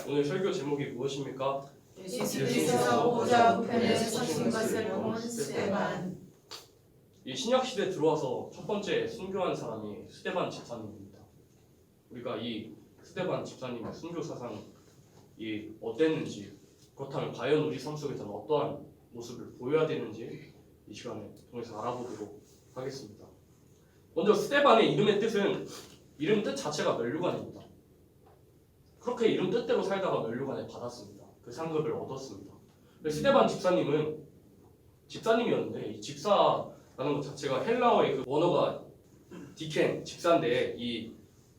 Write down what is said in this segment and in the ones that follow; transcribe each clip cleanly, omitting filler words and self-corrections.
오늘 설교 제목이 무엇입니까? 예수께서 보좌 우편에 서신 것을 본 스데반. 이 신약 시대 들어와서 첫 번째 순교한 사람이 스데반 집사님입니다. 우리가 이 스데반 집사님의 순교 사상이 어땠는지, 그렇다면 과연 우리 삶 속에서는 어떠한 모습을 보여야 되는지 이 시간에 통해서 알아보도록 하겠습니다. 먼저 스데반의 이름의 뜻은 이름 뜻 자체가 면류관입니다. 그렇게 이름 뜻대로 살다가 면류관을 받았습니다. 그 상급을 얻었습니다. 스데반 집사님은 집사님이었는데 이 집사라는 것 자체가 헬라어의 그 원어가 디켄, 집사인데 이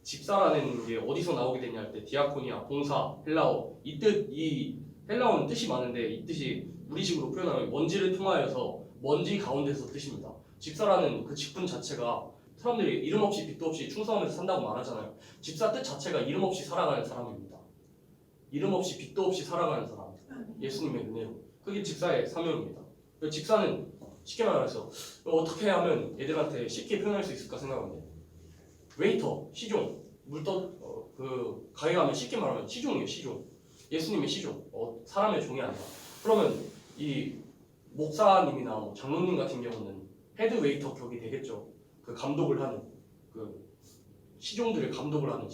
집사라는 게 어디서 나오게 되냐 할 때 디아코니아, 봉사, 헬라어 이 헬라어는 뜻이 많은데 이 뜻이 우리식으로 표현하면 먼지를 통하여서 먼지 가운데서 뜻입니다. 집사라는 그 직분 자체가 사람들이 이름 없이 빛도 없이 충성하면서 산다고 말하잖아요. 집사 뜻 자체가 이름 없이 살아가는 사람입니다. 이름 없이 빛도 없이 살아가는 사람. 예수님의 은혜로. 그게 집사의 사명입니다. 집사는 쉽게 말해서 어떻게 하면 애들한테 쉽게 표현할 수 있을까 생각하는데 웨이터, 시종, 가게 가면 쉽게 말하면 시종이에요. 시종. 예수님의 시종. 사람의 종이 아니라. 그러면 이 목사님이나 뭐 장로님 같은 경우는 헤드 웨이터 격이 되겠죠. 그 감독을 하는 그 시종들을 감독을 하는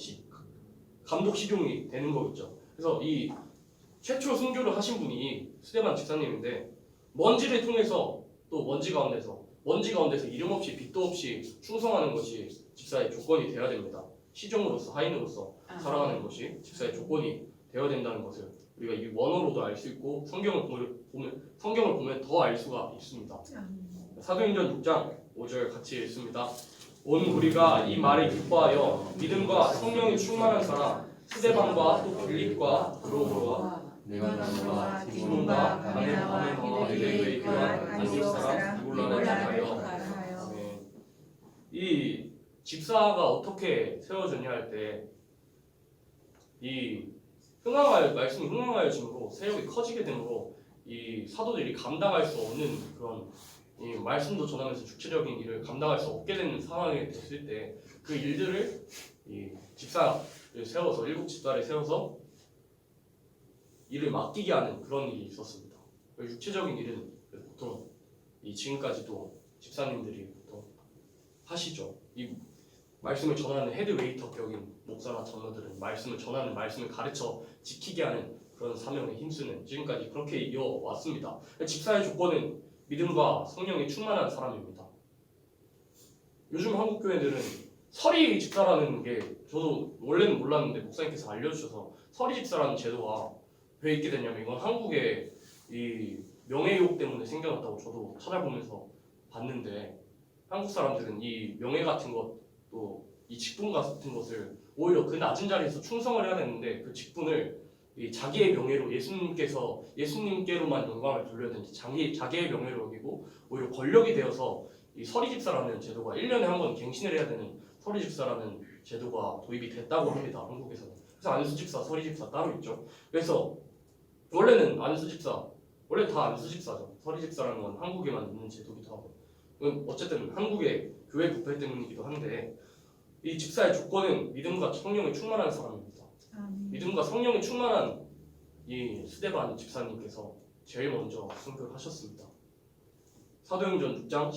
감독 시종이 되는 거겠죠. 그래서 이 최초 순교를 하신 분이 스데반 집사님인데 먼지를 통해서 또 먼지 가운데서 이름 없이 빛도 없이 충성하는 것이 집사의 조건이 되어야 됩니다. 시종으로서 하인으로서 살아가는 것이 집사의 조건이 되어야 된다는 것을 우리가 이 원어로도 알 수 있고 성경을 보면 더 알 수가 있습니다. 사도행전 6장 5절 같이 읽습니다. 온 무리가 이 말을 기뻐하여 믿음과 성령이 충만한 사람 스데반과 또 빌립과 브로보와 니가노와 디몬과 디몬과 가메나와 빌레의 교환 안디옥 사람 누굴라를 가하여. 이 집사가 어떻게 세워졌냐 할 때 이 말씀이 흥황하여짐으로 세력이 커지게 되므로 이 사도들이 감당할 수 없는 그런 이 말씀도 전하면서 육체적인 일을 감당할 수 없게 되는 상황이 됐을 때 그 일들을 이 집사를 세워서 일곱 집사를 세워서 일을 맡기게 하는 그런 일이 있었습니다. 육체적인 일은 보통 지금까지도 집사님들이 보통 하시죠. 이 말씀을 전하는 헤드웨이터 격인 목사나 장로들은 말씀을 전하는 말씀을 가르쳐 지키게 하는 그런 사명에 힘쓰는 지금까지 그렇게 이어왔습니다. 집사의 조건은 믿음과 성령이 충만한 사람입니다. 요즘 한국 교회들은 서리 집사라는 게 저도 원래는 몰랐는데 목사님께서 알려주셔서 서리 집사라는 제도가 왜 있게 됐냐면 이건 한국의 이 명예욕 때문에 생겨났다고 저도 찾아보면서 봤는데 한국 사람들은 이 명예 같은 것 또 이 직분 같은 것을 오히려 그 낮은 자리에서 충성을 해야 되는데 그 직분을 이 자기의 명예로 예수님께로만 영광을 돌려야 되는지 자기의 명예로 여기고 오히려 권력이 되어서 이 서리집사라는 제도가 1년에 한 번 갱신을 해야 되는 서리집사라는 제도가 도입이 됐다고 합니다. 한국에서는. 그래서 안수집사, 서리집사 따로 있죠. 그래서 원래는 원래 다 안수집사죠. 서리집사라는 건 한국에만 있는 제도기도 하고 어쨌든 한국의 교회 부패 때문이기도 한데 이 집사의 조건은 믿음과 성령이 충만한 사람입니다. 믿음과 성령이 충만한 이 스데반 집사님께서 제일 먼저 순교를 하셨습니다. 사도행전 6장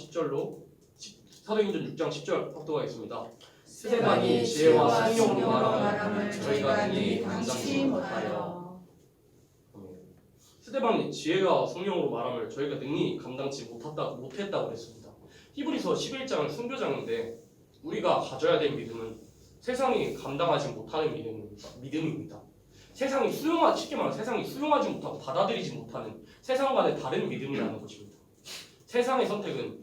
10절 확도하겠습니다. 스데반이 지혜와 성령으로 말함을 저희가 능히 감당치 못하여. 스데반이 지혜와 성령으로 말함을 저희가 능히 감당치 못했다고 했습니다. 히브리서 11장은 순교장인데 우리가 가져야 될 믿음은 세상이 감당하지 못하는 믿음입니다. 쉽게 말하면 세상이 수용하지 못하고 받아들이지 못하는 세상과는 다른 믿음이라는 것입니다. 세상의 선택은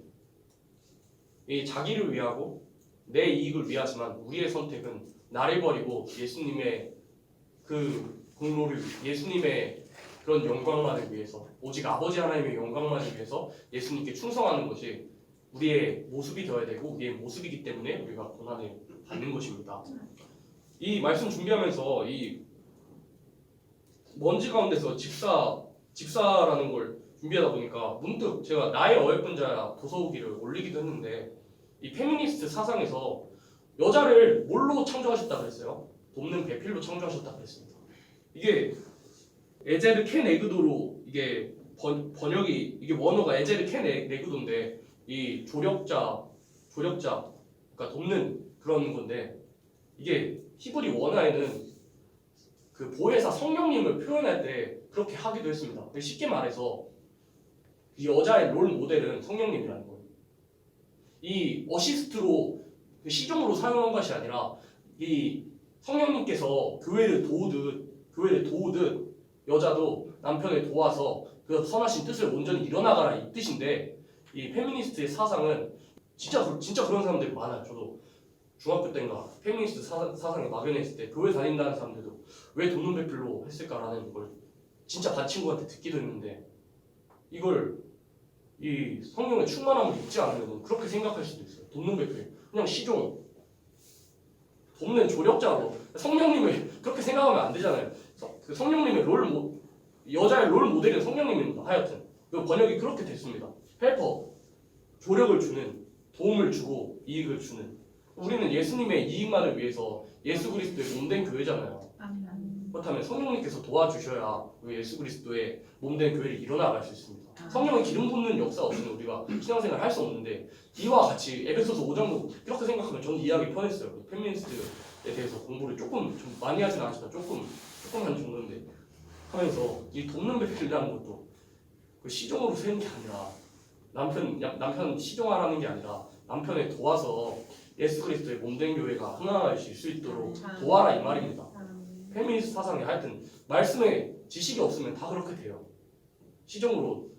이 자기를 위하고 내 이익을 위하지만 우리의 선택은 나를 버리고 예수님의 그 공로를 예수님의 그런 영광만을 위해서 오직 아버지 하나님의 영광만을 위해서 예수님께 충성하는 것이 우리의 모습이 되어야 되고 우리의 모습이기 때문에 우리가 고난을 받는 것입니다. 이 말씀 준비하면서 이 먼지 가운데서 집사라는 걸 준비하다 보니까 문득 제가 나의 어여쁜자 도서후기를 올리기도 했는데 이 페미니스트 사상에서 여자를 뭘로 창조하셨다 그랬어요? 돕는 배필로 창조하셨다 그랬습니다. 이게 에제르 켄 에그도로 이게 번역이 이게 원어가 에제르 켄 에그도인데 이 조력자 그러니까 돕는 그런 건데 이게 히브리 원어에는 그 보혜사 성령님을 표현할 때 그렇게 하기도 했습니다. 쉽게 말해서 이 여자의 롤 모델은 성령님이라는 거예요. 이 어시스트로 시종으로 사용한 것이 아니라 이 성령님께서 교회를 도우듯 여자도 남편을 도와서 그 선하신 뜻을 온전히 이뤄나가라 이 뜻인데 이 페미니스트의 사상은 진짜 그런 사람들이 많아요. 저도 중학교 때인가 페미니스트 사상에 막연했을 때 교회 다닌다는 사람들도 왜 돕는 배필로 했을까라는 걸 진짜 반 친구한테 듣기도 했는데 이걸 이 성령의 충만함을 잊지 않으면 그렇게 생각할 수도 있어요. 돕는 배필 그냥 시종 돕는 조력자로 성령님을 그렇게 생각하면 안 되잖아요. 그 성령님의 여자의 롤 모델은 성령님입니다. 하여튼 그 번역이 그렇게 됐습니다. 헬퍼 조력을 주는 도움을 주고 이익을 주는 우리는 예수님의 이익만을 위해서 예수 그리스도의 몸된 교회잖아요. 그렇다면 성령님께서 도와주셔야 예수 그리스도의 몸된 교회를 일어나갈 수 있습니다. 성령의 기름 붓는 역사 없이는 우리가 신앙생활을 할 수 없는데 이와 같이 에베소서 5장도 이렇게 생각하면 저는 이해하기 편했어요. 페미니스트에 대해서 공부를 조금 좀 많이 하지는 않지만 조금 한 정도인데 하면서 이 돕는 배필이라는 것도 그 시종으로 세는 게 아니라 남편 시종하라는 게 아니라 남편을 도와서 예수 그리스도의 몸된 교회가 흥황할 수 있도록 도와라 이 말입니다. 페미니스트 사상에 하여튼 말씀에 지식이 없으면 다 그렇게 돼요. 시종으로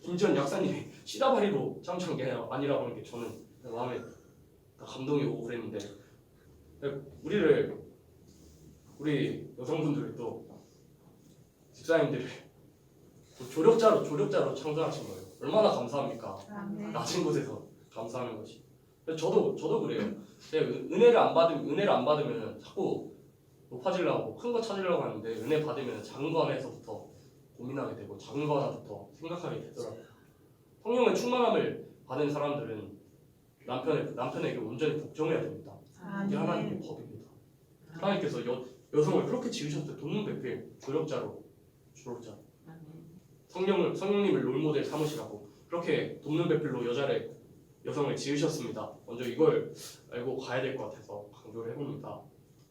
김지원 약사님이 시다바리로 참참 게 아니라고 하는 게 저는 마음에 감동이 오고 그랬는데 우리 여성분들이 또 집사님들이 또 조력자로 창조하신 거예요. 얼마나 감사합니까? 낮은 곳에서 감사하는 것이. 저도 그래요. 제가 은혜를 안 받으면 자꾸 높아지려고 큰 거 찾으려고 하는데 은혜 받으면 작은 거 하나에서부터 고민하게 되고 작은 거 하나부터 생각하게 되더라고요. 성령의 충만함을 받은 사람들은 남편에게 온전히 복종해야 됩니다. 이게 하나님의 법입니다. 하나님께서 여성을 그렇게 지으셨어요. 돕는 배필 조력자 성령님을 롤모델 삼으시라고 그렇게 돕는 배필로 여성을 지으셨습니다. 먼저 이걸 알고 가야 될 것 같아서 강조를 해봅니다.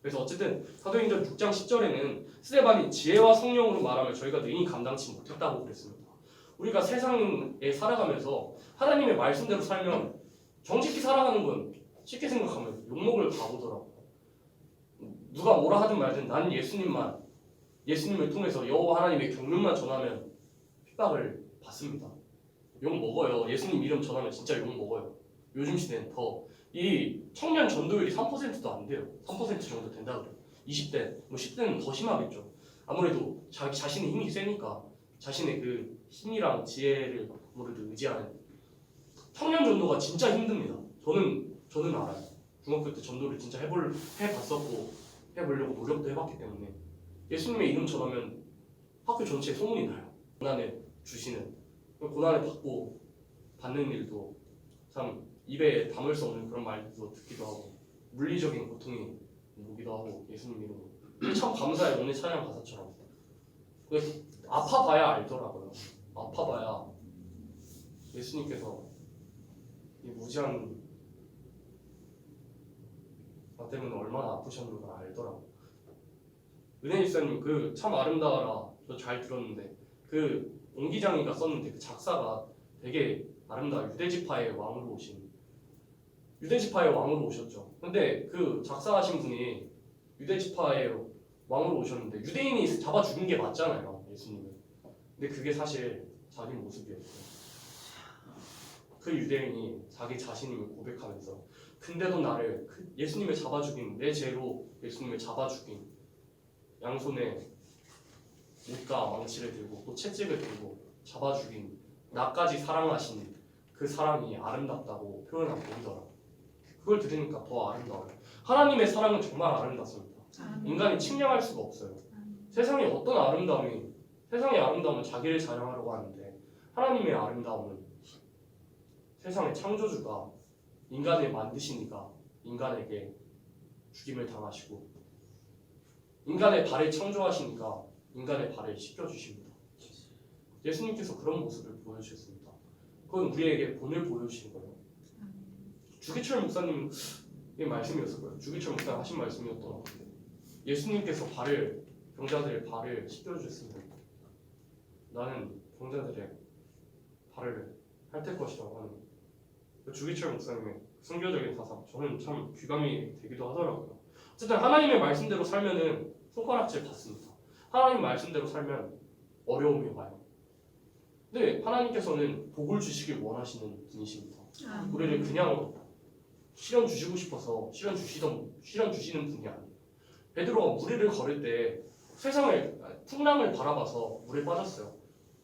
그래서 어쨌든 사도행전 6장 10절에는 스데반이 지혜와 성령으로 말하며 저희가 능히 감당치 못했다고 그랬습니다. 우리가 세상에 살아가면서 하나님의 말씀대로 살면 정직히 살아가는 건 쉽게 생각하면 욕먹을 각오더라고요. 누가 뭐라 하든 말든 나는 예수님을 통해서 여호와 하나님의 경륜만 전하면 핍박을 받습니다. 욕 먹어요. 예수님 이름 전하면 진짜 욕 먹어요. 요즘 시대는 더 이 청년 전도율이 3%도 안 돼요. 3% 정도 된다 그래요. 20대, 10대는 더 심하겠죠. 아무래도 자신의 힘이 세니까 자신의 그 힘이랑 지혜를 아무래도 의지하는 청년 전도가 진짜 힘듭니다. 저는 알아요. 중학교 때 전도를 진짜 해봤었고 해보려고 노력도 해봤기 때문에 예수님의 이름 전하면 학교 전체에 소문이 나요. 고난을 주시는 고난을 받는 일도 참 입에 담을 수 없는 그런 말도 듣기도 하고 물리적인 고통이 오기도 하고 예수님 이름으로 참 감사해요. 오늘 찬양 가사처럼 아파봐야 알더라고요. 아파봐야 예수님께서 이 무지한 나 때문에 얼마나 아프셨는 걸 알더라고요. 은혜 집사님 그 참 아름다워라 저 잘 들었는데 그 옹기장이가 썼는데 그 작사가 되게 아름다워요. 유대지파의 왕으로 오셨죠. 근데 그 작사하신 분이 유대지파의 왕으로 오셨는데 유대인이 잡아 죽인 게 맞잖아요. 예수님을. 근데 그게 사실 자기 모습이었어요. 그 유대인이 자기 자신임을 고백하면서 근데도 나를 예수님을 잡아 죽인 내 죄로 예수님을 잡아 죽인 양손에 못과 망치를 들고 또 채찍을 들고 잡아 죽인 나까지 사랑하신 그 사랑이 아름답다고 표현한 곡이더라고요. 그걸 들으니까 더 아름다워요. 하나님의 사랑은 정말 아름답습니다. 인간이 측량할 수가 없어요. 세상의 아름다움은 자기를 자랑하려고 하는데 하나님의 아름다움은 세상의 창조주가 인간을 만드시니까 인간에게 죽임을 당하시고 인간의 발을 창조하시니까 인간의 발을 씻겨주십니다. 예수님께서 그런 모습을 보여주셨습니다. 그건 우리에게 본을 보여주신 거예요. 주기철 목사님의 말씀이었을 거예요. 주기철 목사님 하신 말씀이었던 것 같아요. 예수님께서 병자들의 발을 씻겨주셨습니다. 나는 병자들의 발을 핥을 것이라고 하는 주기철 목사님의 선교적인 사상, 저는 참 귀감이 되기도 하더라고요. 어쨌든 하나님의 말씀대로 살면은 손가락질 받습니다. 하나님 말씀대로 살면 어려움이 와요. 근데 하나님께서는 복을 주시길 원하시는 분이십니다. 우리를 그냥 시련 주시고 싶어서 시련 주시는 분이 아니에요. 베드로가 무리를 걸을 때 풍랑을 바라봐서 물에 빠졌어요.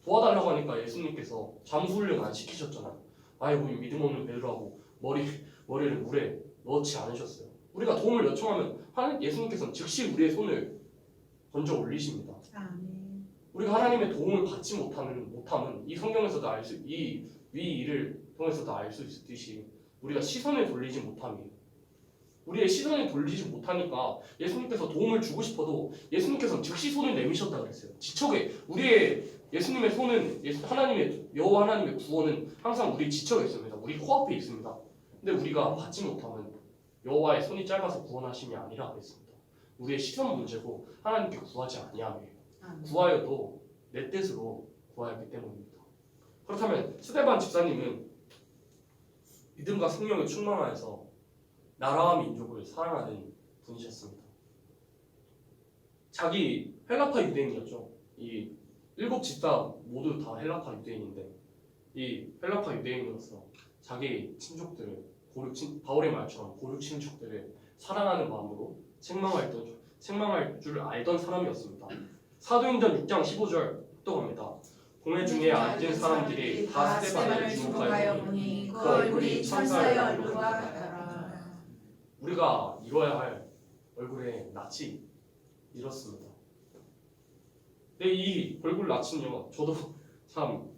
도와달라고 하니까 예수님께서 잠수훈련 안 시키셨잖아요. 아이고 믿음 없는 베드로하고 머리를 물에 넣지 않으셨어요. 우리가 도움을 요청하면 예수님께서는 즉시 우리의 손을 던져 올리십니다. 우리가 하나님의 도움을 받지 못함은 이 성경에서도 이 일을 통해서도 알 수 있듯이 우리가 시선을 돌리지 못함이에요. 우리의 시선을 돌리지 못하니까 예수님께서 도움을 주고 싶어도 예수님께서는 즉시 손을 내미셨다 그랬어요. 지척에 예수님의 손은 여호와 하나님의 구원은 항상 우리 지척에 있습니다. 우리 코앞에 있습니다. 근데 우리가 받지 못하면 여호와의 손이 짧아서 구원하심이 아니라 그랬습니다. 우리의 시선 문제고 하나님께 구하지 아니함이에요. 구하여도 내 뜻으로 구하였기 때문입니다. 그렇다면 스데반 집사님은 믿음과 성령에 충만하여서 나라와 민족을 사랑하는 분이셨습니다. 자기 헬라파 유대인이었죠. 이 7 집사 모두 다 헬라파 유대인인데 이 헬라파 유대인으로서 자기 친족들을 바울의 말처럼 고륙 친족들을 사랑하는 마음으로 책망할 줄 알던 사람이었습니다. 사도행전 6장 15절 묵독합니다. 공회 중에 앉은 사람들이 다 스데반을 주목하여 보니 그 얼굴이 천사의 얼굴과 같더라. 우리가 이뤄야 할 얼굴의 낯이 이렇습니다. 근데 이 얼굴 낯은요, 저도 참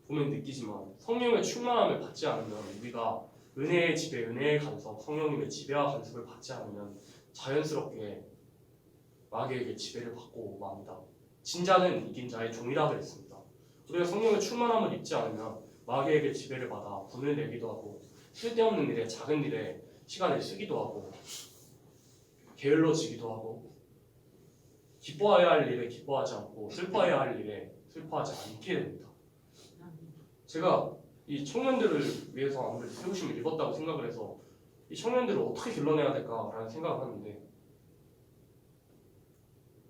보면 느끼지만 성령의 충만함을 받지 않으면 우리가 은혜의 지배, 은혜의 간섭, 성령님의 지배와 간섭을 받지 않으면 자연스럽게 마귀에게 지배를 받고 맙니다. 진자는 이긴 자의 종이라 그랬습니다. 우리가 성령의 충만함을 입지 않으면 마귀에게 지배를 받아 분을 내기도 하고 쓸데없는 일에 작은 일에 시간을 쓰기도 하고 게을러지기도 하고 기뻐해야 할 일에 기뻐하지 않고 슬퍼해야 할 일에 슬퍼하지 않게 됩니다. 제가 이 청년들을 위해서 아무래도 세우심을 읽었다고 생각을 해서 이 청년들을 어떻게 길러내야 될까라는 생각을 하는데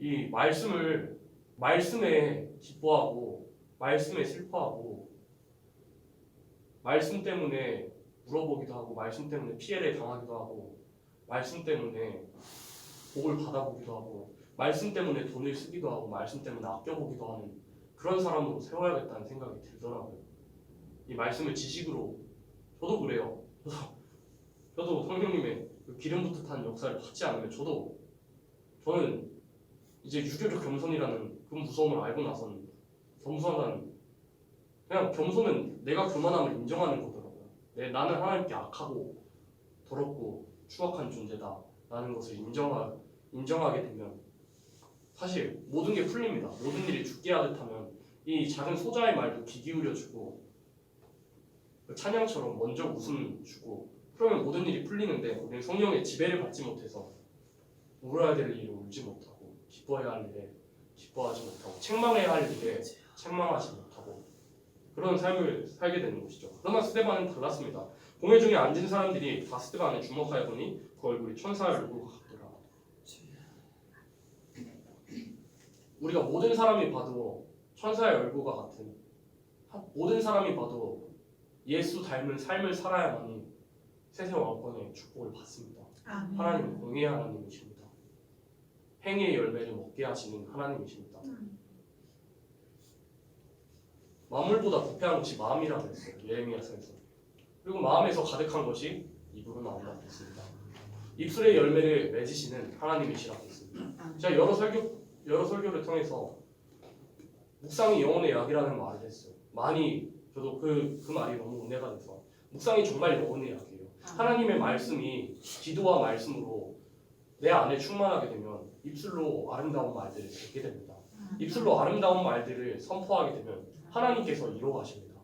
이 말씀에 기뻐하고 말씀에 슬퍼하고 말씀 때문에 물어보기도 하고 말씀 때문에 피해를 당하기도 하고 말씀 때문에 복을 받아보기도 하고 말씀 때문에 돈을 쓰기도 하고 말씀 때문에 아껴보기도 하는 그런 사람으로 세워야겠다는 생각이 들더라고요. 이 말씀을 지식으로 저도 그래요. 저도 성령님의 기름부터 탄 역사를 받지 않으면 저는 이제 유교적 겸손이라는 그 무서움을 알고 나서는 그냥 겸손은 내가 교만함을 인정하는 거더라고요. 나는 하나님께 악하고 더럽고 추악한 존재다 라는 것을 인정하게 되면 사실 모든 게 풀립니다. 모든 일이 죽게 하듯 하면 이 작은 소자의 말도 귀 기울여주고 찬양처럼 먼저 웃음 주고 그러면 모든 일이 풀리는데 우리는 성령의 지배를 받지 못해서 울어야 될 일을 울지 못하고 기뻐해야 할 일에 기뻐하지 못하고 책망해야 할 일에 책망하지 못하고 그런 삶을 살게 되는 것이죠. 그러나 스데반은 달랐습니다. 공회 중에 앉은 사람들이 다 스데반을 주목하여 보니 그 얼굴이 천사의 얼굴과 같더라. 우리가 모든 사람이 봐도 천사의 얼굴과 같은 모든 사람이 봐도 예수 닮은 삶을 살아야만이 세세 왕권의 축복을 받습니다. 하나님은 공의의 하나님이십니다. 행위의 열매를 먹게 하시는 하나님이십니다. 만물보다 부패한 것이 마음이라고 했어요. 예레미야서에서. 그리고 마음에서 가득한 것이 입으로 나온다고 했습니다. 입술의 열매를 맺으시는 하나님이시라고 했습니다. 제가 여러 설교를 통해서 묵상이 영혼의 약이라는 말을 했어요. 저도 그 말이 너무 은혜가 돼서 묵상이 정말 영혼의 약이에요. 하나님의 말씀이 기도와 말씀으로 내 안에 충만하게 되면 입술로 아름다운 말들을 뱉게 됩니다. 입술로 아름다운 말들을 선포하게 되면 하나님께서 이루어 가십니다.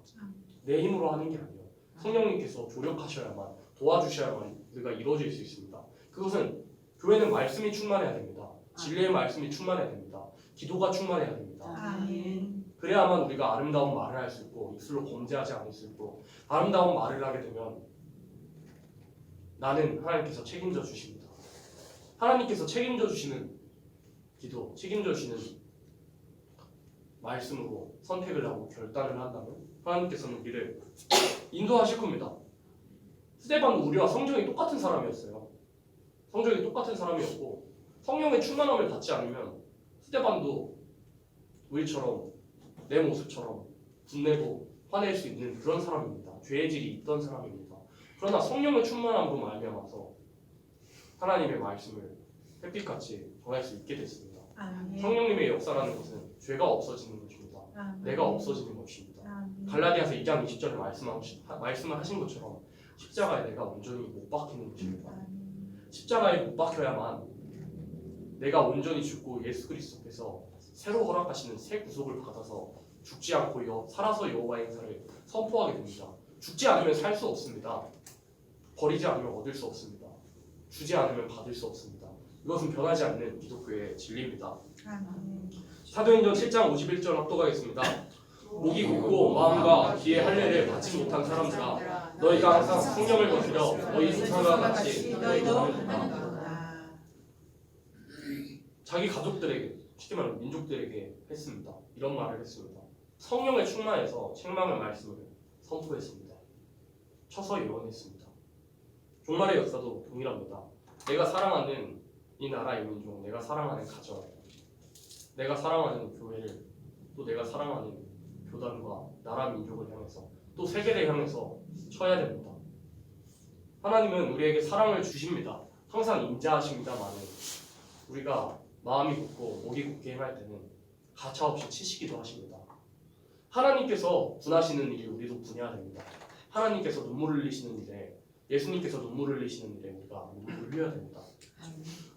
내 힘으로 하는 게 아니에요. 성령님께서 조력하셔야만, 도와주셔야만 우리가 이루어질 수 있습니다. 그것은 교회는 말씀이 충만해야 됩니다. 진리의 말씀이 충만해야 됩니다. 기도가 충만해야 됩니다. 아멘. 그래야만 우리가 아름다운 말을 할 수 있고 입술로 범죄하지 않을 수 있고, 아름다운 말을 하게 되면 나는 하나님께서 책임져 주십니다. 하나님께서 책임져 주시는 기도, 책임져 주시는 말씀으로 선택을 하고 결단을 한다면 하나님께서는 우리를 인도하실 겁니다. 스데반도 우리와 성정이 똑같은 사람이었어요. 성정이 똑같은 사람이었고, 성령의 충만함을 받지 않으면 스데반도 우리처럼 내 모습처럼 분내고 화낼 수 있는 그런 사람입니다. 죄의 질이 있던 사람입니다. 그러나 성령의 충만함으로 말미암아서 하나님의 말씀을 햇빛같이 전할 수 있게 됐습니다. 아멘. 성령님의 역사라는 것은 죄가 없어지는 것입니다. 아멘. 내가 없어지는 것입니다. 아멘. 갈라디아서 2장 20절에 말씀을 하신 것처럼 십자가에 내가 온전히 못 박히는 것입니다. 아멘. 십자가에 못 박혀야만 내가 온전히 죽고 예수 그리스도께서 새로 허락하시는 새 구속을 받아서 죽지 않고 살아서 여호와의 행사를 선포하게 됩니다. 죽지 않으면 살 수 없습니다. 버리지 않으면 얻을 수 없습니다. 주지 않으면 받을 수 없습니다. 이것은 변하지 않는 기독교의 진리입니다. 아멘. 사도행전 7장 51절 합독하겠습니다. 목이 굳고 마음과 귀의 할례를 받지 못한 사람들아, 너희가 항상 성령을 거스려 너희 조상과 같이 너희도 하는도다. 자기 가족들에게, 쉽게 말하면 민족들에게 했습니다. 이런 말을 했습니다. 성령의 충만해서 책망의 말씀을 선포했습니다. 쳐서 예언했습니다. 종말의 역사도 동일합니다. 내가 사랑하는 이 나라의 민족, 내가 사랑하는 가정, 내가 사랑하는 교회를, 또 내가 사랑하는 교단과 나라 민족을 향해서, 또 세계를 향해서 쳐야 됩니다. 하나님은 우리에게 사랑을 주십니다. 항상 인자하십니다만 우리가 마음이 굳고 목이 굳게 행할 때는 가차없이 치시기도 하십니다. 하나님께서 분하시는 일이 우리도 분해야 됩니다. 하나님께서 눈물을 흘리시는 일에, 예수님께서 눈물을 흘리시는 일에 우리가 눈물을 흘려야 됩니다.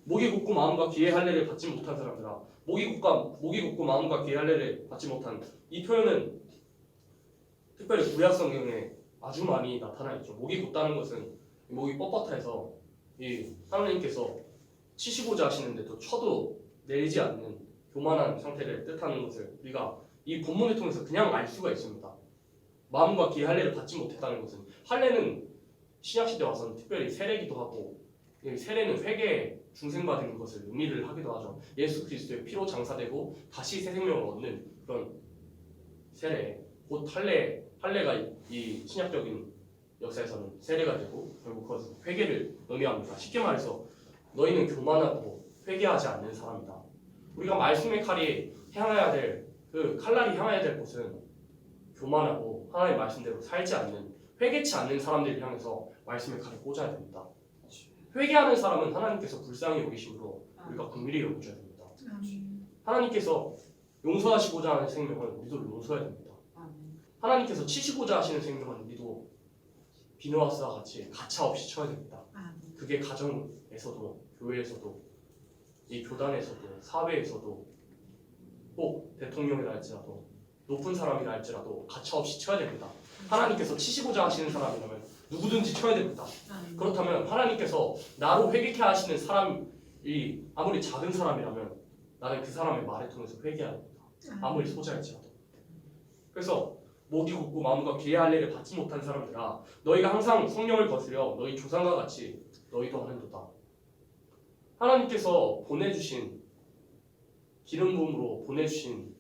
목이 굳고 마음과 귀의 할례를 받지 못한 사람들아, 목이 굳고 마음과 귀의 할례를 받지 못한, 이 표현은 특별히 구약 성경에 아주 많이 나타나 있죠. 목이 굳다는 것은 목이 뻣뻣해서 이 하나님께서 치시고자 하시는데도 쳐도 내리지 않는 교만한 상태를 뜻하는 것을 우리가 이 본문을 통해서 그냥 알 수가 있습니다. 마음과 귀의 할례를 받지 못했다는 것은, 할례는 신약시대 와서는 특별히 세례기도 하고, 세례는 회개에 중생받는 것을 의미를 하기도 하죠. 예수 그리스도의 피로 장사되고 다시 새 생명을 얻는 그런 세례, 곧 할례가 이 신약적인 역사에서는 세례가 되고 결국 그것은 회개를 의미합니다. 쉽게 말해서 너희는 교만하고 회개하지 않는 사람이다. 우리가 말씀의 칼이 향해야 될, 그 칼날이 향해야 될 곳은 교만하고 하나님의 말씀대로 살지 않는, 회개치 않는 사람들을 향해서 말씀의 칼을 꽂아야 됩니다. 회개하는 사람은 하나님께서 불쌍히 여기심으로 우리가 긍휼히 여겨줘야 됩니다. 하나님께서 용서하시고자 하는 생명은 우리도 용서해야 됩니다. 하나님께서 치시고자 하시는 생명은 우리도 비누아스와 같이 가차없이 쳐야 됩니다. 그게 가정에서도, 교회에서도, 이 교단에서도, 사회에서도, 꼭 대통령이라 할지라도, 높은 사람이라 할지라도 가차없이 쳐야 됩니다. 하나님께서 치시고자 하시는 사람이라면 누구든지 쳐야 됩니다. 그렇다면 하나님께서 나로 회개케 하시는 사람이 아무리 작은 사람이라면 나는 그 사람의 말을 통해서 회개해야 됩니다. 아무리 소자일지라도. 그래서 목이 굳고 마음과 귀의 할례를 받지 못한 사람들아, 너희가 항상 성령을 거스려 너희 조상과 같이 너희도 하는도다. 하나님께서 보내주신, 기름 부음으로 보내주신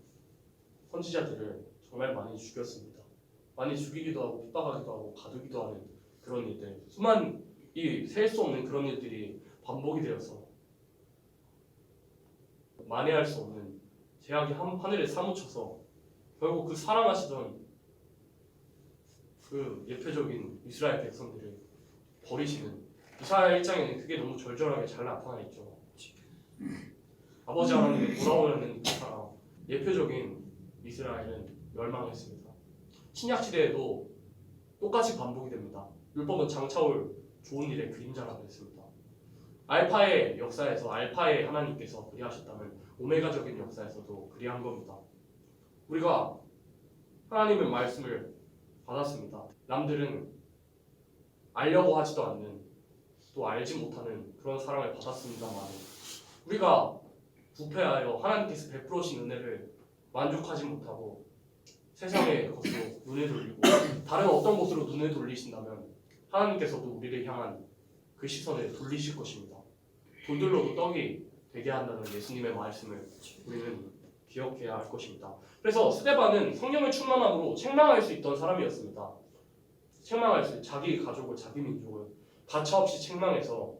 선지자들을 정말 많이 죽였습니다. 많이 죽이기도 하고 핍박하기도 하고 가두기도 하는 그런 일들, 수만 이 셀 수 없는 그런 일들이 반복이 되어서 만회할 수 없는 제약이 하늘에 사무쳐서 결국 그 사랑하시던 그 예표적인 이스라엘 백성들을 버리시는, 이사야 1장에는 그게 너무 절절하게 잘 나타나 있죠. 아버지 하나님이 돌아오는 그 사람, 예표적인 이스라엘은 멸망했습니다. 신약 시대에도 똑같이 반복이 됩니다. 율법은 장차올 좋은 일의 그림자라고 했습니다. 알파의 역사에서 알파의 하나님께서 그리하셨다면 오메가적인 역사에서도 그리한 겁니다. 우리가 하나님의 말씀을 받았습니다. 남들은 알려고 하지도 않는, 또 알지 못하는 그런 사랑을 받았습니다만 우리가 부패하여 하나님께서 베풀어주신 은혜를 만족하지 못하고 세상의 것으로 눈을 돌리고 다른 어떤 곳으로 눈을 돌리신다면 하나님께서도 우리를 향한 그 시선을 돌리실 것입니다. 돌들로도 떡이 되게 한다는 예수님의 말씀을 우리는 기억해야 할 것입니다. 그래서 스데반은 성령의 충만함으로 책망할 수 있던 사람이었습니다. 책망할 수, 자기 가족을, 자기 민족을 가차없이 책망해서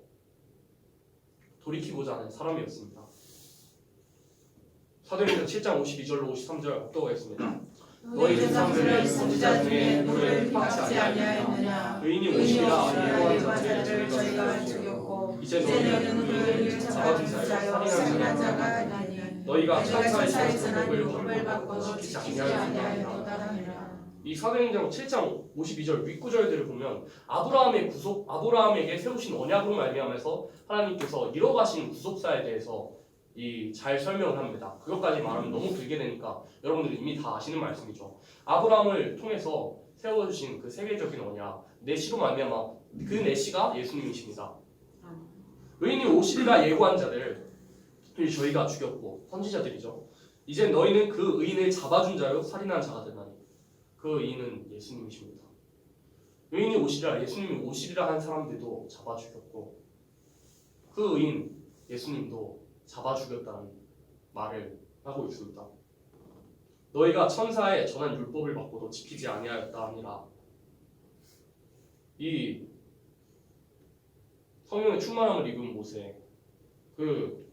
돌이키고자 하는 사람이었습니다. 사도행전 7장 52절로 53절 합독하겠습니다. 너희 조상들은 선지자 중에 누구를 핍박하지 아니하였느냐. 의인이 오시리라 오시리라 예고한 자들을 저희가 죽였고 이제 너희는 그를 잡아준 자여 살인한 자가 아니니 너희가 천사의 천사의 선한 법을 율법을 받고도 지키지 지키지 아니하였느냐. 아니하였도다. 이 사도행전 7장 52절 윗구절들을 보면 아브라함에게 세우신 언약으로 말미암아서 하나님께서 이뤄가신 구속사에 대해서 잘 설명을 합니다. 그것까지 말하면 너무 길게 되니까 여러분들 이미 다 아시는 말씀이죠. 아브라함을 통해서 세워주신 그 세계적인 언약 내시로 말미암아 그 내시가 예수님이십니다. 의인이 오시리라 예고한 자들 저희가 죽였고 선지자들이죠. 이제 너희는 그 의인을 잡아준 자요 살인한 자가 되나니 그 의인은 예수님이십니다. 의인이 오시리라 예수님이 오시리라 한 사람들도 잡아 죽였고 그 의인 예수님도 잡아 죽였다는 말을 하고 있습니다. 너희가 천사의 전한 율법을 받고도 지키지 아니하였다 아니라 이 성령의 충만함을 입은 모세 그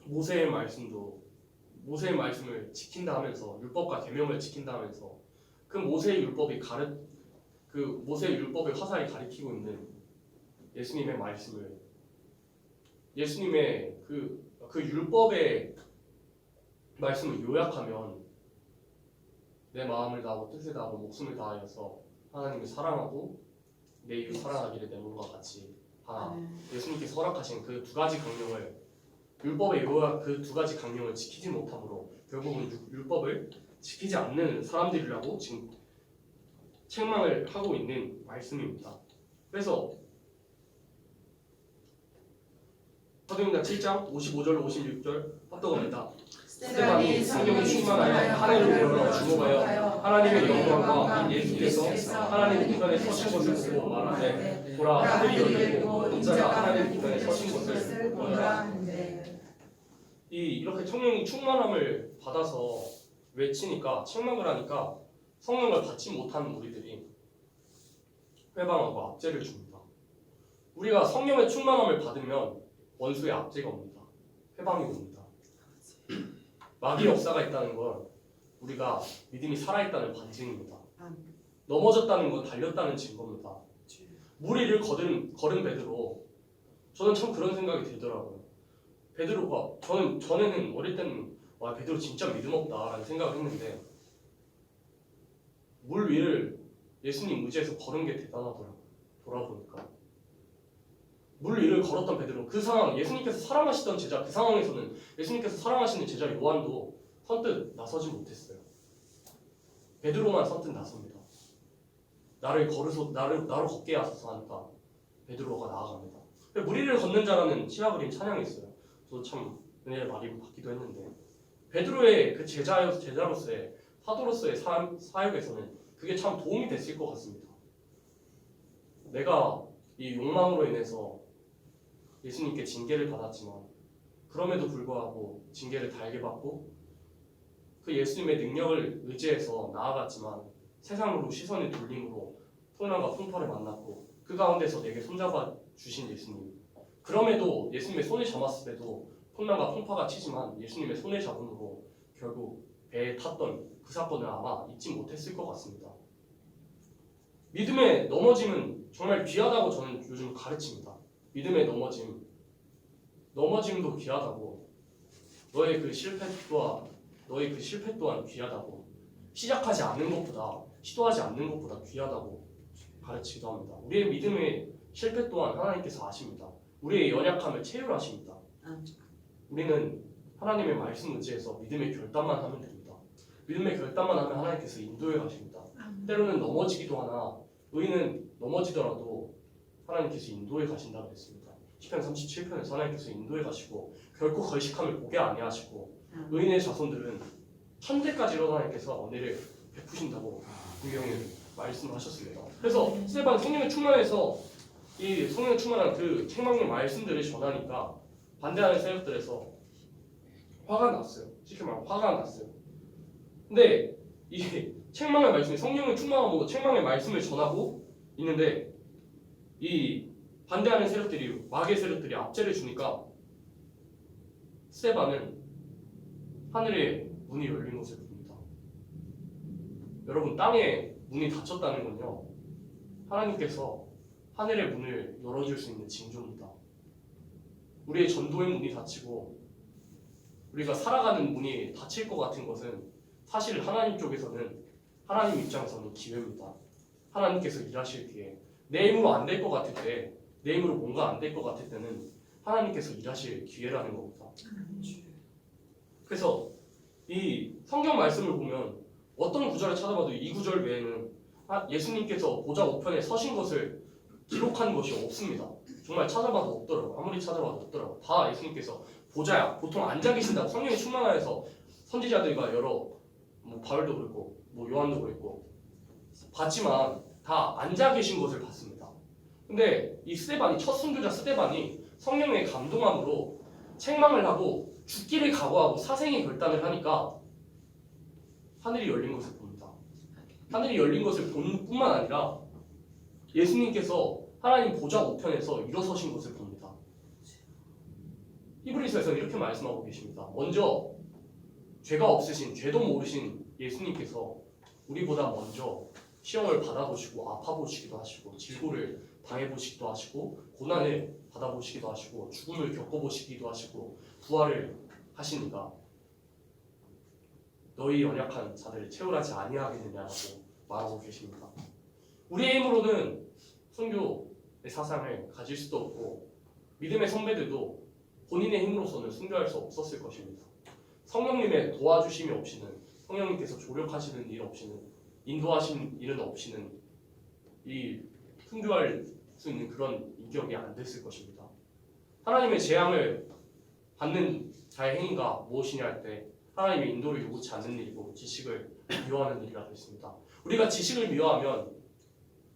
모세의 말씀을 지킨다 하면서 율법과 계명을 지킨다 하면서 그 모세의 율법의 화살이 가리키고 있는 예수님의 말씀을 예수님의 그 율법의 말씀을 요약하면 내 마음을 다하고 뜻을 다하고 목숨을 다하여서 하나님을 사랑하고 내 이웃 사랑하기를 내 몸과 같이 하나. 예수님께서 허락하신 그 두 가지 강령을 율법의 요약 그 두 가지 강령을 지키지 못함으로 결국은 율법을 지키지 않는 사람들이라고 지금 책망을 하고 있는 말씀입니다. 그래서 사도행전 7장 55절 56절 합독합니다. 스데반이 성령이 충만하여 하나님을 열어 주목하여 하나님의 영광과 예수께서 하나님 우편에 서신 것을 보고 말하되 보라 하늘이 열리고 인자가 하나님 우편에 서신 것을 보라. 이렇게 성령이 충만함을 받아서 외치니까 책망을 하니까 성령을 받지 못하는 우리들이 회방하고 압제를 줍니다. 우리가 성령의 충만함을 받으면 원수의 압제가 옵니다. 회방이 옵니다. 마귀의 역사가 있다는 건 우리가 믿음이 살아있다는 반증입니다. 넘어졌다는 건 달렸다는 증거입니다. 물 위를 걸은 베드로 저는 참 그런 생각이 들더라고요. 베드로가 전에는 어릴 때는 와 베드로 진짜 믿음 없다라는 생각을 했는데 물 위를 예수님 의지해서 걸은 게 대단하더라고요. 돌아보니까 물 위를 걸었던 베드로 그 상황 예수님께서 사랑하시던 제자 그 상황에서는 예수님께서 사랑하시는 제자 요한도 선뜻 나서지 못했어요. 베드로만 선뜻 나섭니다. 나를 걷게 하소서 하니까 베드로가 나아갑니다. 물 위를 걷는 자라는 시가 그림 찬양이 있어요. 저도 참 은혜를 많이 받기도 했는데 베드로의 그 제자로서의 사도로서의 사역에서는 그게 참 도움이 됐을 것 같습니다. 내가 이 욕망으로 인해서 예수님께 징계를 받았지만 그럼에도 불구하고 징계를 달게 받고 그 예수님의 능력을 의지해서 나아갔지만 세상으로 시선을 돌림으로 풍랑과 풍파를 만났고 그 가운데서 내게 손잡아 주신 예수님 그럼에도 예수님의 손을 잡았을 때도 풍랑과 풍파가 치지만 예수님의 손을 잡음으로 결국 배에 탔던 그 사건을 아마 잊지 못했을 것 같습니다. 믿음의 넘어짐은 정말 귀하다고 저는 요즘 가르칩니다. 믿음의 넘어짐도 귀하다고 너의 그 실패 또한 귀하다고 시작하지 않는 것보다 시도하지 않는 것보다 귀하다고 가르치기도 합니다. 우리의 믿음의 실패 또한 하나님께서 아십니다. 우리의 연약함을 채울하십니다. 우리는 하나님의 말씀 의지해서 믿음의 결단만 하면 됩니다. 믿음의 결단만 하면 하나님께서 인도해 가십니다. 때로는 넘어지기도 하나 의인은 넘어지더라도 하나님께서 인도해 가신다 그랬습니다. 시편 37편에서 하나님께서 인도해 가시고 결코 걸식함을 보게 아니하시고 의인의 자손들은 천대까지로 하나님께서 은혜를 베푸신다고 분명히 말씀하셨습니다. 그래서 스데반 성령의 충만해서 이 성령의 충만한 그 책망의 말씀들을 전하니까 반대하는 세력들에서 화가 났어요. 쉽게 말하면 화가 났어요. 근데 이 책망의 말씀이 성령의 충만하고 책망의 말씀을 전하고 있는데 이 반대하는 세력들이 마귀의 세력들이 압제를 주니까 스데반은 하늘의 문이 열린 것을 봅니다. 여러분 땅에 문이 닫혔다는 건요 하나님께서 하늘의 문을 열어줄 수 있는 징조입니다. 우리의 전도의 문이 닫히고 우리가 살아가는 문이 닫힐 것 같은 것은 사실 하나님 쪽에서는 하나님 입장에서는 기회입니다. 하나님께서 일하실 기회. 내 힘으로 안 될 것 같을 때, 내 힘으로 뭔가 안 될 것 같을 때는 하나님께서 일하실 기회라는 겁니다. 그래서 이 성경 말씀을 보면 어떤 구절을 찾아봐도 이 구절 외에는 예수님께서 보좌 우편에 서신 것을 기록한 것이 없습니다. 정말 찾아봐도 없더라고요. 아무리 찾아봐도 없더라고요. 다 예수님께서 보좌야 보통 앉아 계신다고 성령이 충만하여서 선지자들과 여러 바울도 그랬고 요한도 그랬고 봤지만 다 앉아 계신 것을 봤습니다. 근데 이 스데반이 첫 순교자 스데반이 성령의 감동함으로 책망을 하고 죽기를 각오하고 사생의 결단을 하니까 하늘이 열린 것을 봅니다. 하늘이 열린 것을 본 뿐만 아니라 예수님께서 하나님 보좌 우편에서 일어서신 것을 봅니다. 히브리서에서 이렇게 말씀하고 계십니다. 먼저 죄가 없으신 죄도 모르신 예수님께서 우리보다 먼저 시험을 받아보시고 아파보시기도 하시고 질고를 당해보시기도 하시고 고난을 받아보시기도 하시고 죽음을 겪어보시기도 하시고 부활을 하시니까 너희 연약한 자들을 채울하지 아니하겠느냐라고 말하고 계십니다. 우리의 힘으로는 순교의 사상을 가질 수도 없고 믿음의 선배들도 본인의 힘으로서는 순교할 수 없었을 것입니다. 성령님의 도와주심이 없이는 성령님께서 조력하시는 일 없이는 인도하신 일은 없이는 이 순교할 수 있는 그런 인격이 안 됐을 것입니다. 하나님의 재앙을 받는 자의 행위가 무엇이냐 할 때 하나님의 인도를 요구치 않는 일이고 지식을 미워하는 일이라고 했습니다. 우리가 지식을 미워하면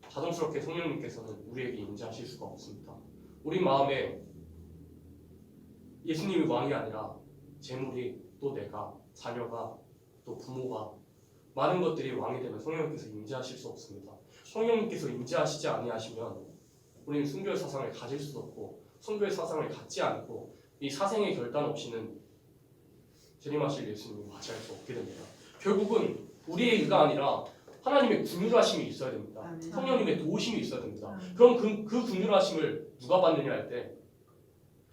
자동스럽게 성령님께서는 우리에게 임재하실 수가 없습니다. 우리 마음에 예수님이 왕이 아니라 재물이 또 내가 자녀가 또 부모가 많은 것들이 왕이 되면 성령님께서 임재하실 수 없습니다. 성령님께서 임재하시지 아니하시면 우리는 순교의 사상을 가질 수도 없고 순교의 사상을 갖지 않고 이 사생의 결단 없이는 재림하실 예수님을 맞이할 수 없게 됩니다. 결국은 우리의 의가 아니라 하나님의 긍휼하심이 있어야 됩니다. 성령님의 도우심이 있어야 됩니다. 그럼 그 긍휼하심을 누가 받느냐 할 때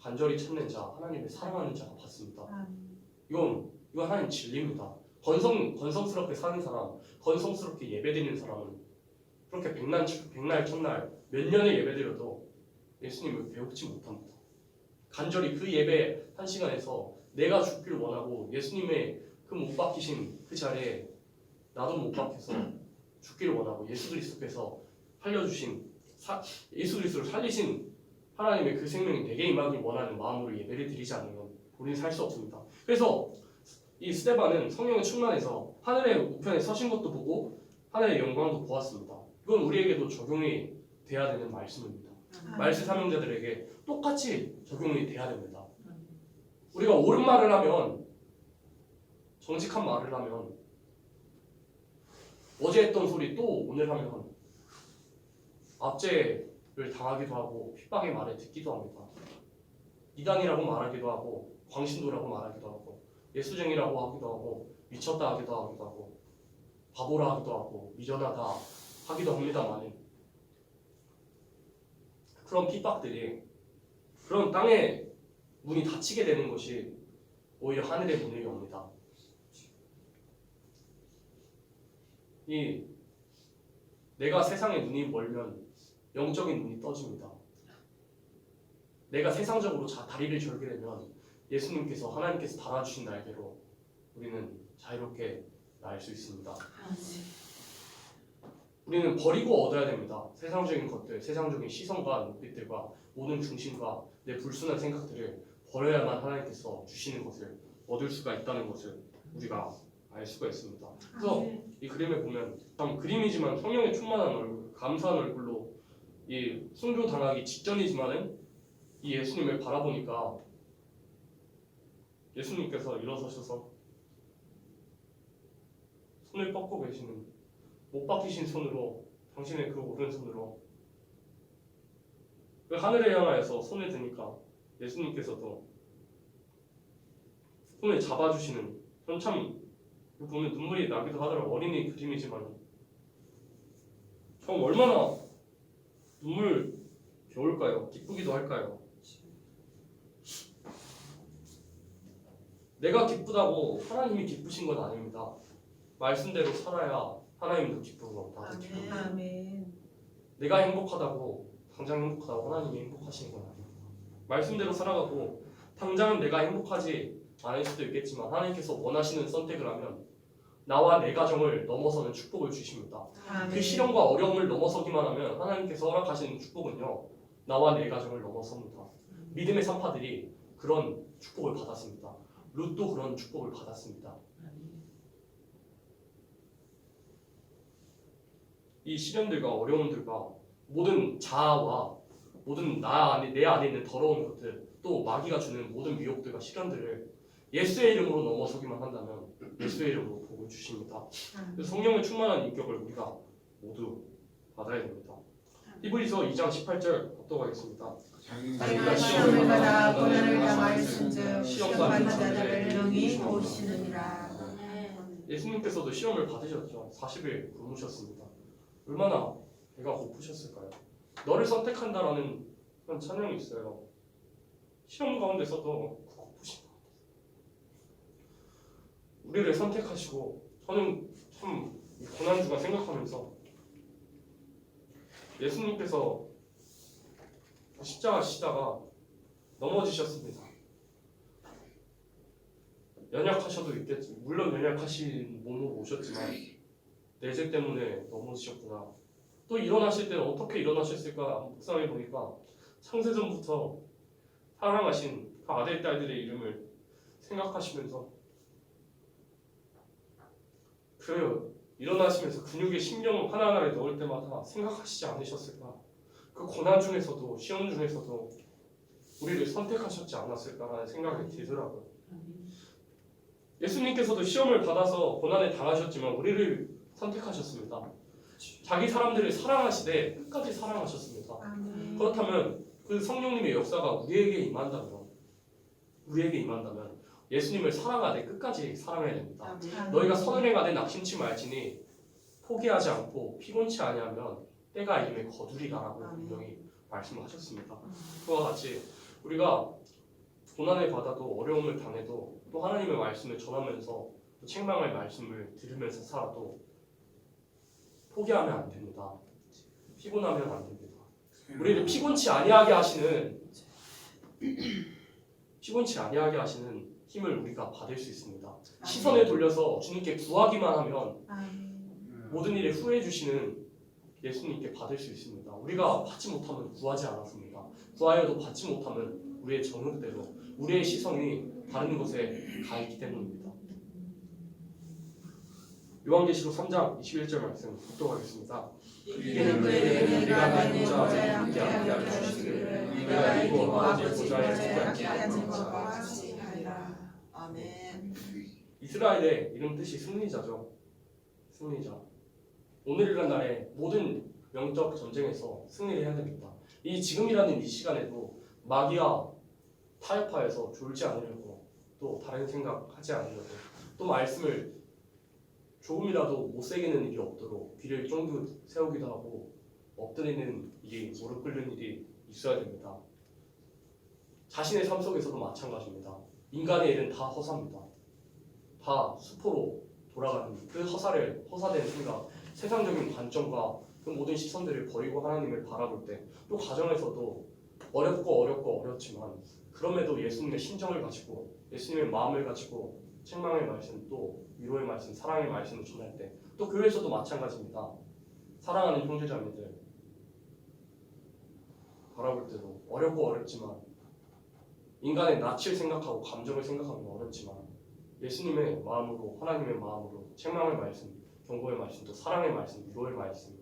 간절히 찾는 자, 하나님을 사랑하는 자가 받습니다. 이건 하나님 진리입니다. 건성스럽게 사는 사람, 건성스럽게 예배드리는 사람은 그렇게 백날 첫날 몇 년을 예배드려도 예수님을 배우지 못합니다. 간절히 그 예배 한 시간에서 내가 죽기를 원하고 예수님의 그 못 박히신 그 자리에 나도 못 박혀서 죽기를 원하고 예수 그리스도께서 살려주신 예수 그리스도를 살리신 하나님의 그 생명이 내게 임하길 원하는 마음으로 예배를 드리지 않으면 우리는 살 수 없습니다. 그래서 이 스데반은 성령에 충만해서 하늘의 우편에 서신 것도 보고 하늘의 영광도 보았습니다. 이건 우리에게도 적용이 돼야 되는 말씀입니다. 말씀 사명자들에게 똑같이 적용이 돼야 됩니다. 우리가 옳은 말을 하면 정직한 말을 하면 어제 했던 소리 또 오늘 하면 압제를 당하기도 하고 핍박의 말을 듣기도 합니다. 이단이라고 말하기도 하고 광신도라고 말하기도 하고 예수쟁이라고 하기도 하고 미쳤다 하기도 하고 바보라 하기도 하고 미련하다 하기도 합니다만 그런 핍박들이 그런 땅의 문이 닫히게 되는 것이 오히려 하늘의 문을 엽니다. 내가 세상의 눈이 멀면 영적인 눈이 떠집니다. 내가 세상적으로 다리를 절게 되면 예수님께서 하나님께서 달아주신 날개로 우리는 자유롭게 날 수 있습니다. 우리는 버리고 얻어야 됩니다. 세상적인 것들, 세상적인 시선과 눈빛들과 모든 중심과 내 불순한 생각들을 버려야만 하나님께서 주시는 것을 얻을 수가 있다는 것을 우리가 알 수가 있습니다. 그래서 이 그림에 보면 참 그림이지만 성령의 충만한 얼굴, 감사한 얼굴로 이 순교 당하기 직전이지만은 이 예수님을 바라보니까 예수님께서 일어서셔서 손을 뻗고 계시는 못 박히신 손으로 당신의 그 오른손으로 그 하늘에 향하여서 손을 드니까 예수님께서도 손을 잡아주시는 전 참 보면 눈물이 나기도 하더라고요. 어린이 그림이지만 참 얼마나 눈물 겨울까요? 기쁘기도 할까요? 내가 기쁘다고 하나님이 기쁘신 건 아닙니다. 말씀대로 살아야 하나님도 기쁜 겁니다. 아멘. 내가 행복하다고 당장 행복하다고 하나님이 행복하시는 건 아닙니다. 말씀대로 살아가고 당장은 내가 행복하지 않을 수도 있겠지만 하나님께서 원하시는 선택을 하면 나와 내 가정을 넘어서는 축복을 주십니다. 아멘. 그 시련과 어려움을 넘어서기만 하면 하나님께서 허락하시는 축복은요 나와 내 가정을 넘어섭니다. 믿음의 산파들이 그런 축복을 받았습니다. 룻도 그런 축복을 받았습니다. 이 시련들과 어려움들과 모든 자아와 모든 내 안에 있는 더러운 것들 또 마귀가 주는 모든 미혹들과 시련들을 예수의 이름으로 넘어서기만 한다면 예수의 이름으로 복을 주십니다. 그래서 성령의 충만한 인격을 우리가 모두 받아야 됩니다. 히브리서 2장 18절 보도록 하겠습니다. 자기가 시험을 받아 고난을 당하였은즉 시험 받는 자들을 능히 도우시느니라. 예수님께서도 시험을 받으셨죠. 40일 굶으셨습니다. 얼마나 배가 고프셨을까요? 너를 선택한다라는 그런 찬양이 있어요. 시험 가운데서도 고프신 것 같아요. 우리를 선택하시고 저는 참 고난주가 생각하면서 예수님께서 십자가 지시다가 넘어지셨습니다. 연약하셔도 있겠지. 물론 연약하신 몸으로 오셨지만 내재 때문에 넘어지셨구나. 또 일어나실 때는 어떻게 일어나셨을까 묵상해 보니까 창세전부터 사랑하신 그 아들 딸들의 이름을 생각하시면서 그 일어나시면서 근육의 심령 하나하나를 넣을 때마다 생각하시지 않으셨을까? 그 고난 중에서도 시험 중에서도 우리를 선택하셨지 않았을까라는 생각이 들더라고요. 예수님께서도 시험을 받아서 고난을 당하셨지만 우리를 선택하셨습니다. 자기 사람들을 사랑하시되 끝까지 사랑하셨습니다. 그렇다면 그 성령님의 역사가 우리에게 임한다면 예수님을 사랑하되 끝까지 사랑해야 됩니다. 너희가 선을 행하되 낙심치 말지니 포기하지 않고 피곤치 아니하면 때가 이름에 거두리라라고 분명히 말씀하셨습니다. 그와 같이 우리가 고난을 받아도 어려움을 당해도 또 하나님의 말씀을 전하면서 또 책망할 말씀을 들으면서 살아도 포기하면 안 됩니다. 피곤하면 안 됩니다. 우리를 피곤치 아니하게 하시는 힘을 우리가 받을 수 있습니다. 시선을 돌려서 주님께 구하기만 하면 모든 일에 후해 주시는 예수님께 받을 수 있습니다. 우리가 받지 못하면 구하지 않았습니다. 구하여도 받지 못하면 우리의 정욕대로 우리의 시선이 다른 것에 가 있기 때문입니다. 요한계시록 3장 21절 말씀 듣도록 하겠습니다. 이는 그에게 내가 내 보좌에 함께하게 하여 주시기를 내가 이기고 아버지 보좌에 함께하는 것과 같이 하리라. 아멘. 이스라엘의 이름 뜻이 승리자죠. 승리자. 오늘이란 날에 모든 영적 전쟁에서 승리를 해야 됩니다. 이 지금이라는 이 시간에도 마귀와 타협하여서 졸지 않으려고 또 다른 생각하지 않으려고 또 말씀을 조금이라도 못 새기는 일이 없도록 귀를 쫑긋 세우기도 하고 엎드리는 일이 무릎 꿇는 일이 있어야 됩니다. 자신의 삶 속에서도 마찬가지입니다. 인간의 일은 다 허사입니다. 다 수포로 돌아가는 그 허사된 생각, 세상적인 관점과 그 모든 시선들을 버리고 하나님을 바라볼 때 또 가정에서도 어렵고 어렵지만 그럼에도 예수님의 심정을 가지고 예수님의 마음을 가지고 책망의 말씀 또 위로의 말씀 사랑의 말씀을 전할 때 또 교회에서도 마찬가지입니다. 사랑하는 형제자매들 바라볼 때도 어렵고 어렵지만 인간의 낯을 생각하고 감정을 생각하는 건 어렵지만 예수님의 마음으로 하나님의 마음으로 책망의 말씀 경고의 말씀 또 사랑의 말씀 위로의 말씀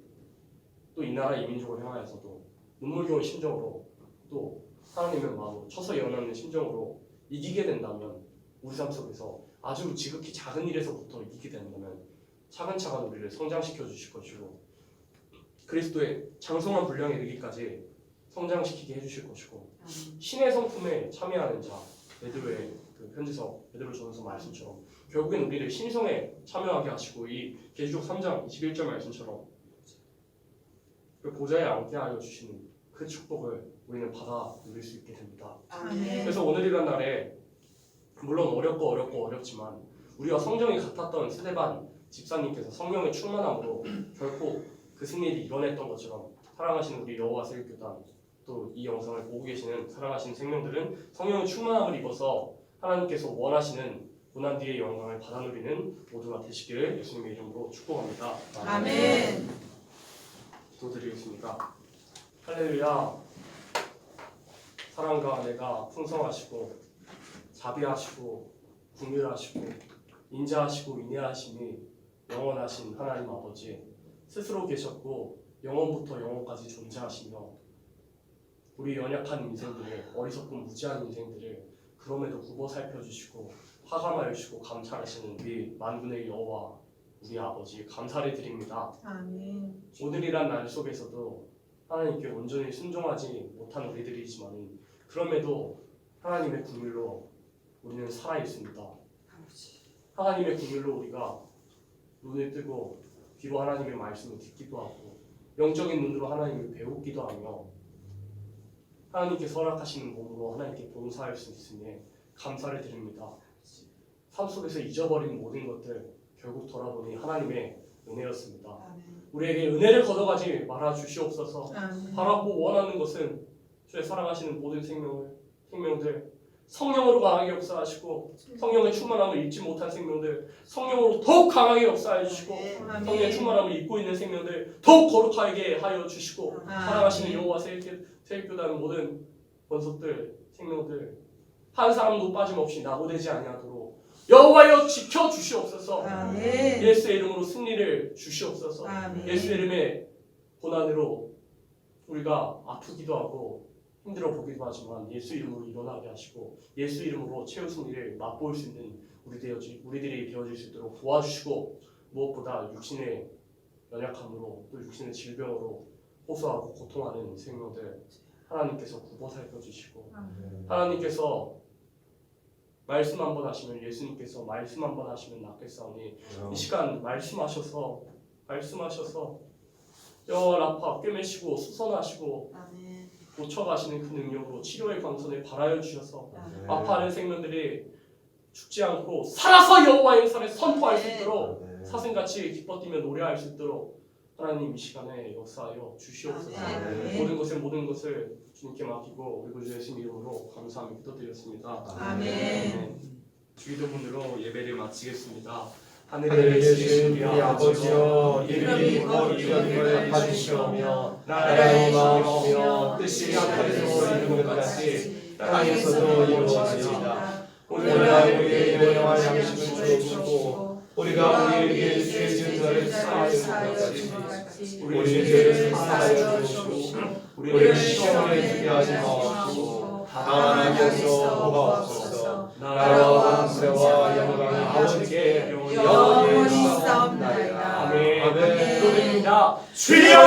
또 이 나라 이 민족을 향하여서도 눈물겨운 심정으로 또 하나님의 마음으로 쳐서 예언하는 심정으로 이기게 된다면 우리 삶 속에서 아주 지극히 작은 일에서부터 이기게 된다면 차근차근 우리를 성장시켜 주실 것이고 그리스도의 장성한 분량에 이르기까지 성장시키게 해주실 것이고 신의 성품에 참여하는 자 베드로의 그 편지서 베드로 전서 말씀처럼 결국엔 우리를 신성에 참여하게 하시고 이 계시록 3장 21절 말씀처럼 그 보좌에 앉게 하여 주시는 그 축복을 우리는 받아 누릴 수 있게 됩니다. 아멘. 그래서 오늘이란 날에 물론 어렵지만 우리와 성정이 같았던 스데반 집사님께서 성령의 충만함으로 결코 그 승리를 이뤄냈던 것처럼 사랑하시는 우리 여호와 세일교단 또 이 영상을 보고 계시는 사랑하시는 생명들은 성령의 충만함을 입어서 하나님께서 원하시는 고난 뒤의 영광을 받아 누리는 모두가 되시기를 예수님의 이름으로 축복합니다. 아멘. 기도드리겠습니다. 할렐루야. 사랑과 은혜가 풍성하시고 자비하시고 긍휼하시고 인자하시고 인내하심이 영원하신 하나님 아버지 스스로 계셨고 영원부터 영원까지 존재하시며 우리 연약한 인생들을 어리석고 무지한 인생들을 그럼에도 굽어 살펴주시고 화감하여 주시고 감찰하시는 우리 만군의 여호와 우리 아버지 감사를 드립니다. 아멘. 오늘이란 날 속에서도 하나님께 온전히 순종하지 못한 우리들이지만 그럼에도 하나님의 긍휼로 우리는 살아 있습니다. 하나님의 긍휼로 우리가 눈을 뜨고 귀로 하나님의 말씀을 듣기도 하고 영적인 눈으로 하나님을 배우기도 하며 하나님께서 허락하시는 몸으로 하나님께 봉사할 수 있으니 감사를 드립니다. 삶 속에서 잊어버린 모든 것들 결국 돌아보니 하나님의 은혜였습니다. 아멘. 우리에게 은혜를 걷어가지 말아 주시옵소서. 아멘. 바라고 원하는 것은 주의 사랑하시는 모든 생명들 성령으로 강하게 역사하시고 성령의 충만함을 잊지 못한 생명들 성령으로 더욱 강하게 역사해 주시고 성령의 충만함을 입고 있는 생명들 더욱 거룩하게 하여 주시고 사랑하시는 여호와 세일교단 모든 권속들 생명들 한 사람도 빠짐없이 낙오되지 아니하도록 여호와여 지켜 주시옵소서. 아멘. 예수의 이름으로 승리를 주시옵소서. 아멘. 예수의 이름의 고난으로 우리가 아프기도 하고 힘들어 보기도 하지만 예수 이름으로 일어나게 하시고 예수 이름으로 최후 승리를 맛볼 수 있는 우리들이 되어질 수 있도록 도와주시고 무엇보다 육신의 연약함으로 또 육신의 질병으로 호소하고 고통하는 생명들 하나님께서 굽어 살펴주시고 하나님께서 말씀 한번 하시면 예수님께서 말씀 한번 하시면 낫겠사오니 이 시간 말씀하셔서 여 라파 꿰매시고 수선하시고 아멘. 고쳐가시는 그 능력으로 치료의 광선을 발하여 주셔서 아멘. 아파하는 생명들이 죽지 않고 살아서 여호와의 은사를 선포할 수 있도록 사슴같이 기뻐 뛰며 노래할 수 있도록 하나님 이 시간에 역사하여 주시옵소서. 아멘. 모든 것을 주님께 맡기고 우리 구주 예수님 이름으로 감사하며 기도드렸습니다. 아멘. 주기도문으로 예배를 마치겠습니다. 하늘에 계신 우리 아버지여 이름이 거룩하게 받으시오며 나라의 마음이며 뜻이 하늘에서 이루는 것 같이 땅에서도 이루어지이다. 오늘날 우리에게 일용할 양식을 주옵시고 우리가 우리에게 죄 지은 자를 사하여 준 것 같이 우리 죄를 사하여 주옵시고 우리를 시험에 들게 하지 마옵시고 다만 하나님께서 도와옵소서. 나라와 권세와 영광이 아버지께 영원히 있사옵나이다. 아멘. 아멘. 기도드립니다. 주여